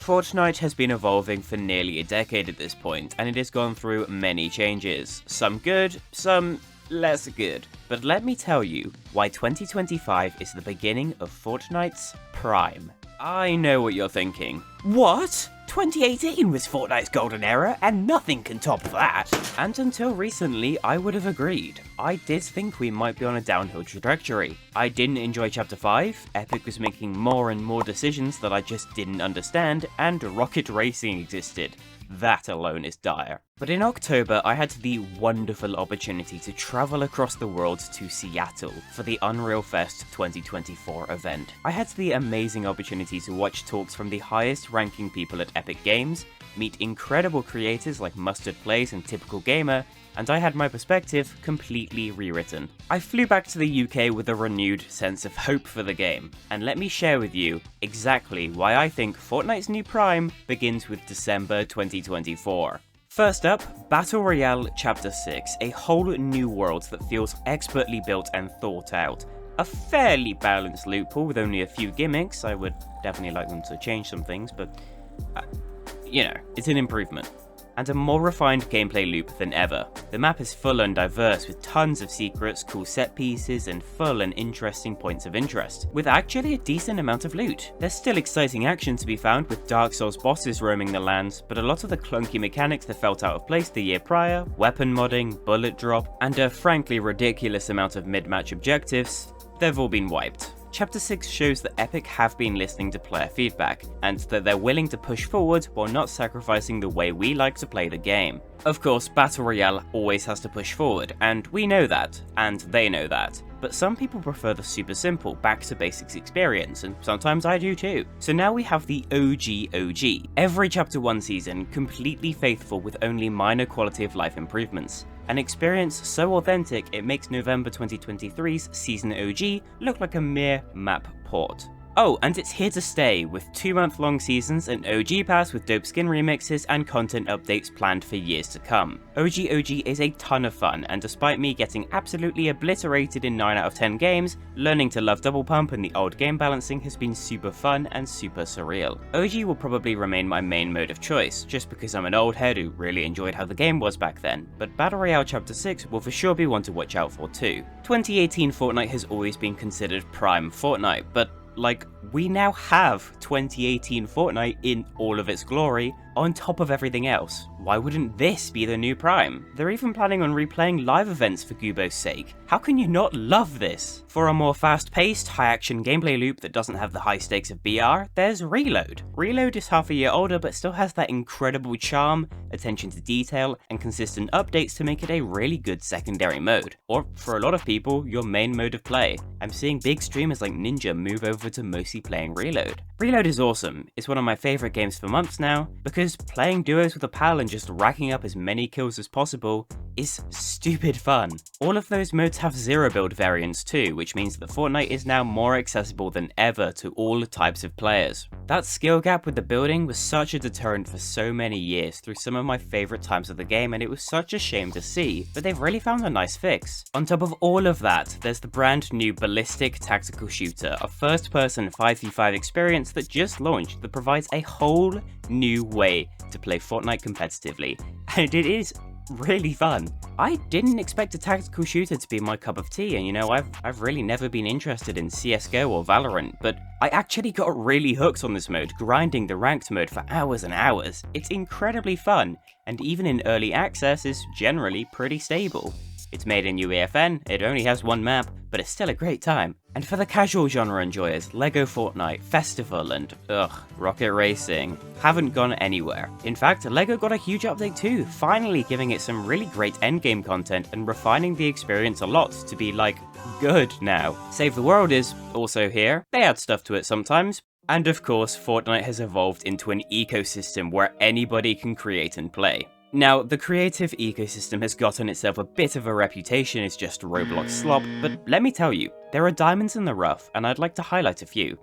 Fortnite has been evolving for nearly a decade at this point, and it has gone through many changes. Some good, some less good. But let me tell you why 2025 is the beginning of Fortnite's prime. I know what you're thinking. What? 2018 was Fortnite's golden era, and nothing can top that. And until recently, I would have agreed. I did think we might be on a downhill trajectory. I didn't enjoy Chapter 5, Epic was making more and more decisions that I just didn't understand, and rocket racing existed. That alone is dire. But in October, I had the wonderful opportunity to travel across the world to Seattle for the Unreal Fest 2024 event. I had the amazing opportunity to watch talks from the highest ranking people at Epic Games, meet incredible creators like Mustard Plays and Typical Gamer, and I had my perspective completely rewritten. I flew back to the UK with a renewed sense of hope for the game, and let me share with you exactly why I think Fortnite's new prime begins with December 2024. First up, Battle Royale Chapter 6, a whole new world that feels expertly built and thought out. A fairly balanced loot pool with only a few gimmicks. I would definitely like them to change some things, but you know, it's an improvement. And a more refined gameplay loop than ever. The map is full and diverse with tons of secrets, cool set pieces, and full and interesting points of interest, with actually a decent amount of loot. There's still exciting action to be found with Dark Souls bosses roaming the lands, but a lot of the clunky mechanics that felt out of place the year prior, weapon modding, bullet drop, and a frankly ridiculous amount of mid-match objectives, they've all been wiped. Chapter 6 shows that Epic have been listening to player feedback, and that they're willing to push forward while not sacrificing the way we like to play the game. Of course, Battle Royale always has to push forward, and we know that, and they know that. But some people prefer the super simple, back to basics experience, and sometimes I do too. So now we have the OG. Every Chapter 1 season completely faithful with only minor quality of life improvements. An experience so authentic it makes November 2023's Season OG look like a mere map port. Oh, and it's here to stay, with 2-month-long seasons, an OG pass with dope skin remixes, and content updates planned for years to come. OG is a ton of fun, and despite me getting absolutely obliterated in 9 out of 10 games, learning to love double pump and the old game balancing has been super fun and super surreal. OG will probably remain my main mode of choice, just because I'm an old head who really enjoyed how the game was back then, but Battle Royale Chapter 6 will for sure be one to watch out for too. 2018 Fortnite has always been considered Prime Fortnite, but like, we now have 2018 Fortnite in all of its glory, on top of everything else. Why wouldn't this be the new prime? They're even planning on replaying live events for Gubo's sake. How can you not love this? For a more fast-paced, high-action gameplay loop that doesn't have the high stakes of BR, there's Reload. Reload is half a year older but still has that incredible charm, attention to detail, and consistent updates to make it a really good secondary mode. Or, for a lot of people, your main mode of play. I'm seeing big streamers like Ninja move over to mostly playing Reload. Reload is awesome. It's one of my favourite games for months now, because playing duos with a pal and just racking up as many kills as possible is stupid fun. All of those modes have zero build variants too, which means that Fortnite is now more accessible than ever to all types of players. That skill gap with the building was such a deterrent for so many years through some of my favourite times of the game, and it was such a shame to see, but they've really found a nice fix. On top of all of that, there's the brand new Ballistic Tactical Shooter, a first-person 5v5 experience that just launched that provides a whole new way to play Fortnite competitively, and it is really fun. I didn't expect a tactical shooter to be my cup of tea, and you know, I've really never been interested in CSGO or Valorant, but I actually got really hooked on this mode, grinding the ranked mode for hours and hours. It's incredibly fun, and even in early access is generally pretty stable. It's made in UEFN, it only has one map, but it's still a great time. And for the casual genre enjoyers, LEGO Fortnite, Festival, and Rocket Racing haven't gone anywhere. In fact, LEGO got a huge update too, finally giving it some really great endgame content and refining the experience a lot to be like, good now. Save the World is also here, they add stuff to it sometimes. And of course, Fortnite has evolved into an ecosystem where anybody can create and play. Now, the creative ecosystem has gotten itself a bit of a reputation as just Roblox slop, but let me tell you, there are diamonds in the rough, and I'd like to highlight a few.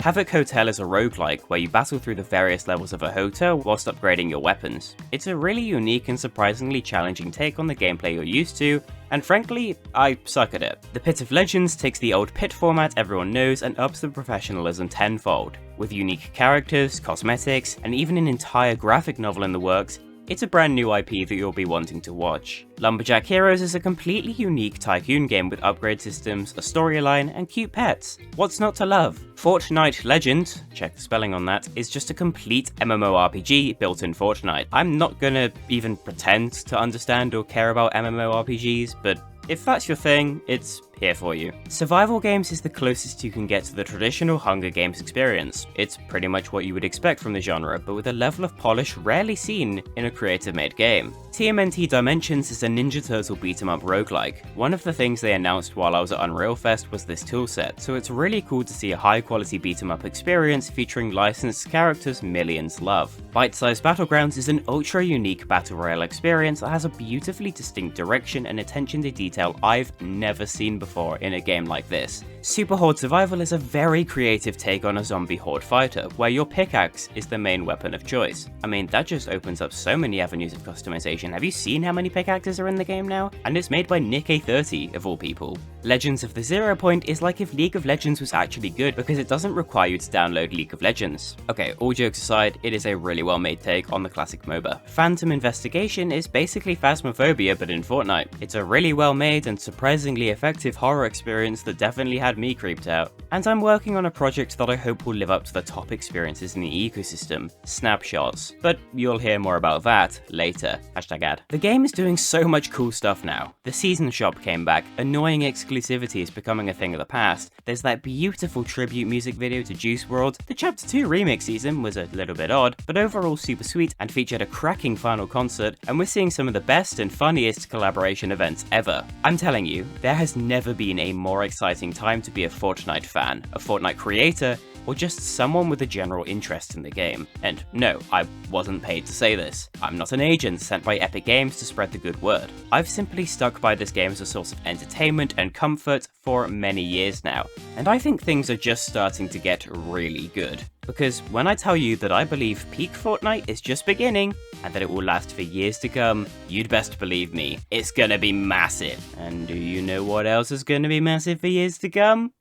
Havoc Hotel is a roguelike where you battle through the various levels of a hotel whilst upgrading your weapons. It's a really unique and surprisingly challenging take on the gameplay you're used to, and frankly, I suck at it. The Pit of Legends takes the old Pit format everyone knows and ups the professionalism tenfold. With unique characters, cosmetics, and even an entire graphic novel in the works, it's a brand new IP that you'll be wanting to watch. Lumberjack Heroes is a completely unique tycoon game with upgrade systems, a storyline, and cute pets. What's not to love? Fortnite Legend, check the spelling on that, is just a complete MMORPG built in Fortnite. I'm not gonna even pretend to understand or care about MMORPGs, but if that's your thing, it's here for you. Survival games is the closest you can get to the traditional Hunger Games experience. It's pretty much what you would expect from the genre, but with a level of polish rarely seen in a creator-made game. TMNT Dimensions is a Ninja Turtle beat-em-up roguelike. One of the things they announced while I was at Unreal Fest was this toolset, so it's really cool to see a high-quality beat-em-up experience featuring licensed characters millions love. Bite-Sized Battlegrounds is an ultra-unique battle royale experience that has a beautifully distinct direction and attention to detail I've never seen before in a game like this. Super Horde Survival is a very creative take on a zombie horde fighter, where your pickaxe is the main weapon of choice. I mean, that just opens up so many avenues of customization. Have you seen how many pickaxes are in the game now? And it's made by Nick A30, of all people. Legends of the Zero Point is like if League of Legends was actually good, because it doesn't require you to download League of Legends. Okay, all jokes aside, it is a really well made take on the classic MOBA. Phantom Investigation is basically Phasmophobia but in Fortnite. It's a really well made and surprisingly effective horror experience that definitely had me creeped out. And I'm working on a project that I hope will live up to the top experiences in the ecosystem, Snapshots. But you'll hear more about that later. #ad. The game is doing so much cool stuff now. The season shop came back, annoying exclusivity is becoming a thing of the past, there's that beautiful tribute music video to Juice WRLD, the Chapter 2 remix season was a little bit odd, but overall super sweet and featured a cracking final concert, and we're seeing some of the best and funniest collaboration events ever. I'm telling you, there has never been a more exciting time to be a Fortnite fan, a Fortnite creator, or just someone with a general interest in the game. And no, I wasn't paid to say this. I'm not an agent sent by Epic Games to spread the good word. I've simply stuck by this game as a source of entertainment and comfort for many years now, and I think things are just starting to get really good. Because when I tell you that I believe peak Fortnite is just beginning, and that it will last for years to come, you'd best believe me, it's gonna be massive. And do you know what else is gonna be massive for years to come?